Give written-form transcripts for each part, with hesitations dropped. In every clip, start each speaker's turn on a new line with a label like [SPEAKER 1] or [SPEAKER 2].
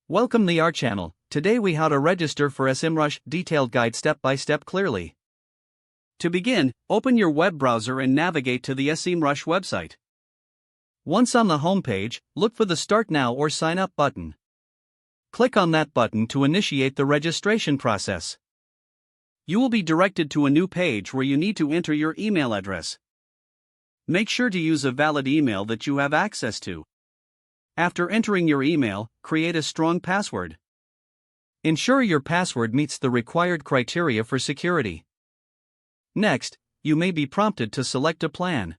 [SPEAKER 1] Welcome to our channel. Today we how to register for SEMrush detailed guide step by step clearly. To begin, open your web browser and navigate to the SEMrush website. Once on the home page, look for the Start Now or Sign Up button. Click on that button to initiate the registration process. You will be directed to a new page where you need to enter your email address. Make sure to use a valid email that you have access to. After entering your email, create a strong password. Ensure your password meets the required criteria for security. Next, you may be prompted to select a plan.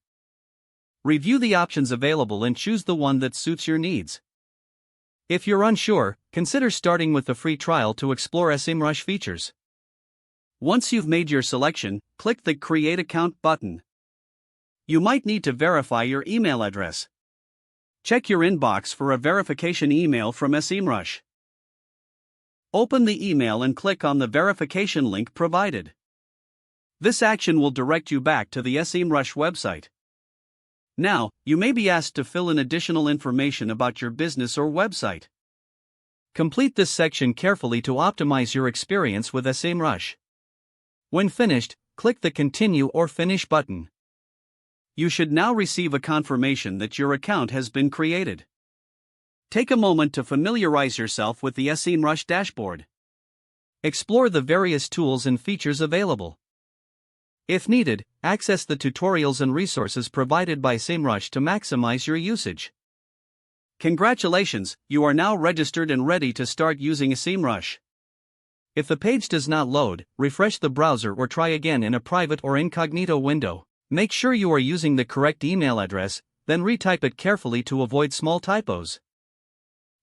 [SPEAKER 1] Review the options available and choose the one that suits your needs. If you're unsure, consider starting with the free trial to explore SEMrush features. Once you've made your selection, click the Create Account button. You might need to verify your email address. Check your inbox for a verification email from SEMrush. Open the email and click on the verification link provided. This action will direct you back to the SEMrush website. Now, you may be asked to fill in additional information about your business or website. Complete this section carefully to optimize your experience with SEMrush. When finished, click the Continue or Finish button. You should now receive a confirmation that your account has been created. Take a moment to familiarize yourself with the SEMrush dashboard. Explore the various tools and features available. If needed, access the tutorials and resources provided by SEMrush to maximize your usage. Congratulations, you are now registered and ready to start using SEMrush. If the page does not load, refresh the browser or try again in a private or incognito window. Make sure you are using the correct email address, then retype it carefully to avoid small typos.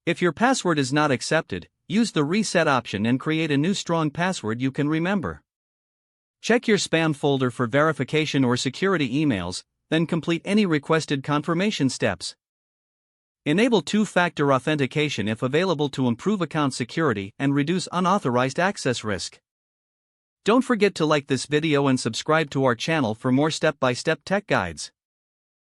[SPEAKER 1] If your password is not accepted, use the reset option and create a new strong password you can remember. Check your spam folder for verification or security emails, then complete any requested confirmation steps. Enable two-factor authentication if available to improve account security and reduce unauthorized access risk. Don't forget to like this video and subscribe to our channel for more step-by-step tech guides.